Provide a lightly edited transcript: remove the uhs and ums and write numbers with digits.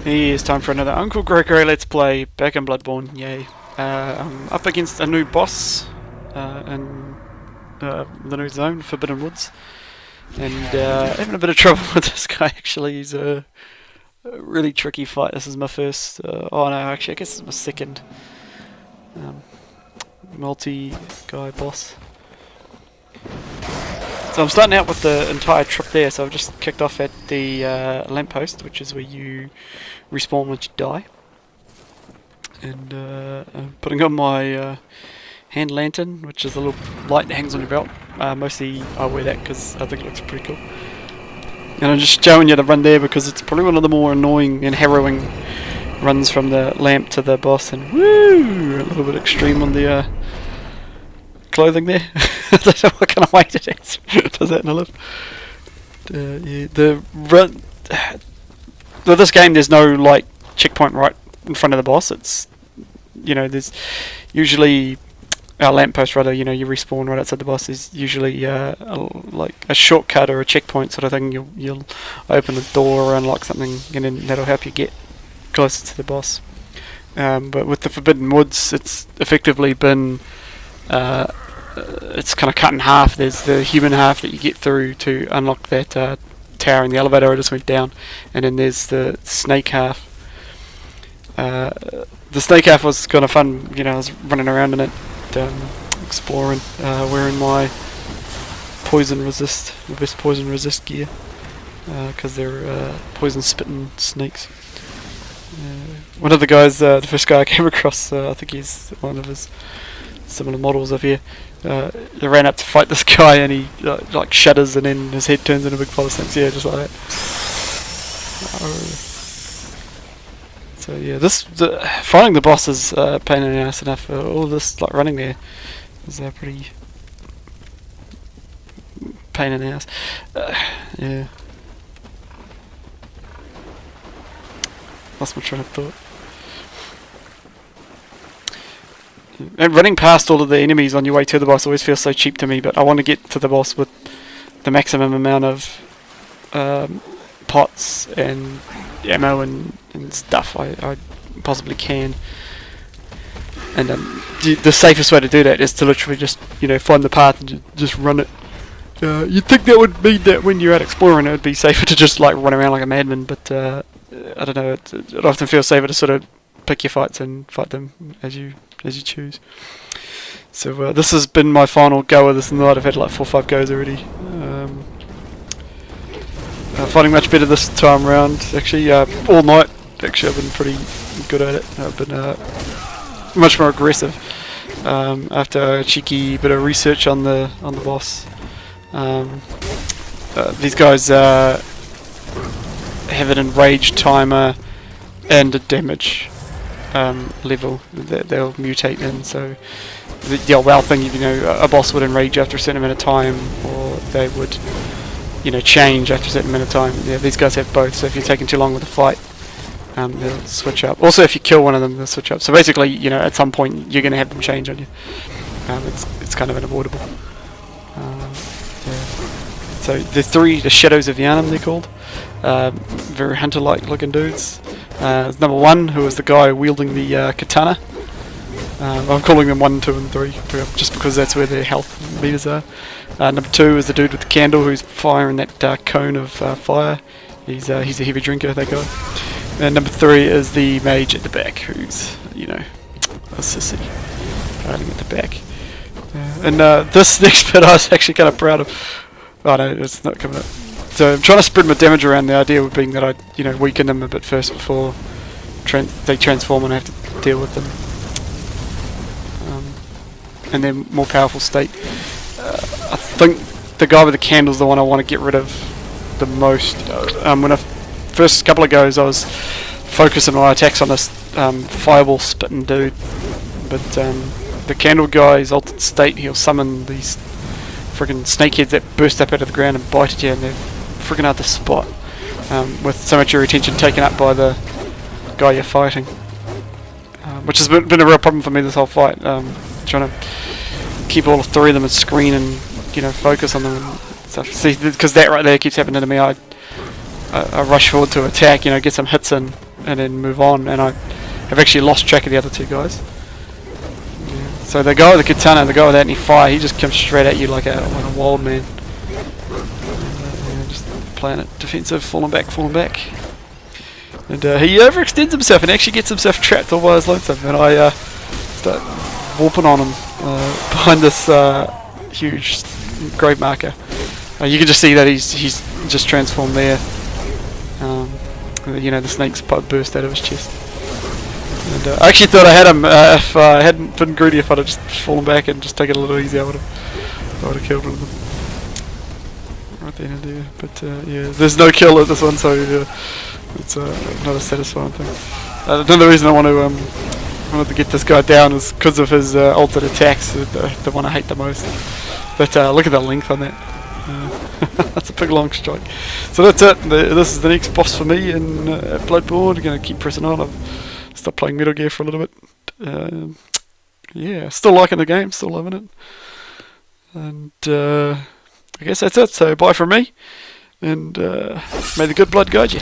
It's time for another Uncle Gregory Let's Play back in Bloodborne, yay. I'm up against a new boss in the new zone, Forbidden Woods. And having a bit of trouble with this guy actually. He's a really tricky fight. This is my first, oh no, actually I guess it's my second multi-guy boss. So I'm starting out with the entire trip there, so I've just kicked off at the lamppost, which is where you respawn once you die. And I'm putting on my hand lantern, which is a little light that hangs on your belt. Mostly I wear that because I think it looks pretty cool. And I'm just showing you the run there because it's probably one of the more annoying and harrowing runs from the lamp to the boss. And woo! A little bit extreme on the clothing there. I don't know what kind of weight it is. Does that in a lift? Yeah, the run. With this game, there's no like checkpoint right in front of the boss. It's, you know, there's usually a lamppost rather. You know, you respawn right outside the boss. There's usually like a shortcut or a checkpoint sort of thing. You'll open a door or unlock something, and then that'll help you get closer to the boss. But with the Forbidden Woods, it's effectively been it's kind of cut in half. There's the human half that you get through to unlock that tower in the elevator I just went down, and then there's the snake half. The snake half was kind of fun. You know, I was running around in it, exploring, wearing my poison resist, the best poison resist gear, because they're poison spitting snakes. One of the guys, the first guy I came across, I think he's one of his similar models up here. They ran up to fight this guy, and he like shudders, and then his head turns into a big pile of snakes. Yeah, just like that. So yeah, finding the boss is pain in the ass enough. All this like running there is pretty pain in the ass. Yeah. Lost my train of thought. And running past all of the enemies on your way to the boss always feels so cheap to me, but I want to get to the boss with the maximum amount of pots and ammo and stuff I possibly can. And the safest way to do that is to literally just, you know, find the path and just run it. You'd think that would mean that when you're out exploring it would be safer to just like run around like a madman, but I don't know, it often feels safer to sort of pick your fights and fight them as you choose. So this has been my final go of this night. I've had like 4 or 5 goes already. Fighting much better this time round. Actually, all night. Actually, I've been pretty good at it. I've been much more aggressive after a cheeky bit of research on the boss. These guys have an enraged timer and a damage level that they'll mutate in. So the old WoW thing, you know, a boss would enrage after a certain amount of time, or they would, you know, change after a certain amount of time. Yeah, these guys have both. So if you're taking too long with a fight, they'll switch up. Also, if you kill one of them, they'll switch up. So basically, you know, at some point you're going to have them change on you. It's kind of unavoidable. Yeah. So the Shadows of Yharnam, they're called. Very hunter-like looking dudes. There's number 1, who is the guy wielding the katana. I'm calling them 1, 2 and 3 just because that's where their health meters are. Number 2 is the dude with the candle who's firing that cone of fire. He's a heavy drinker, that guy. And number 3 is the mage at the back, who's, you know, a sissy hiding at the back. And this next bit I was actually kind of proud of. Oh no, it's not coming up. So I'm trying to spread my damage around. The idea would being that I, you know, weaken them a bit first before they transform and I have to deal with them. And then more powerful state. I think the guy with the candle is the one I want to get rid of the most. When I first couple of goes, I was focusing my attacks on this fireball spitting dude, but the candle guy's altered state, he'll summon these friggin' snakeheads that burst up out of the ground and bite at you, and they're friggin' hard to spot, with so much of your attention taken up by the guy you're fighting, which has been a real problem for me this whole fight. Trying to keep all 3 of them on screen and, you know, focus on them and stuff. See, because that right there keeps happening to me. I rush forward to attack, you know, get some hits in, and then move on, and I have actually lost track of the other two guys. Yeah. So the guy with the katana, the guy without any fire, he just comes straight at you like a wild man. Just playing it defensive, falling back. And he overextends himself and actually gets himself trapped all by his lonesome, and I start warping on him behind this huge grave marker. You can just see that he's just transformed there. You know, the snake's burst out of his chest. And I actually thought I had him. If I hadn't been greedy, if I'd have just fallen back and just taken it a little easier, I would have killed one of them. Right there and there. But yeah, there's no kill at this one, so it's not a satisfying thing. Another reason I wanted to get this guy down is because of his altered attacks, the one I hate the most. But look at the length on that. That's a big long strike. So that's it. This is the next boss for me in Bloodborne. I'm going to keep pressing on. I've stopped playing Metal Gear for a little bit. Yeah, still liking the game, still loving it. And I guess that's it. So bye from me, and may the good blood guide you.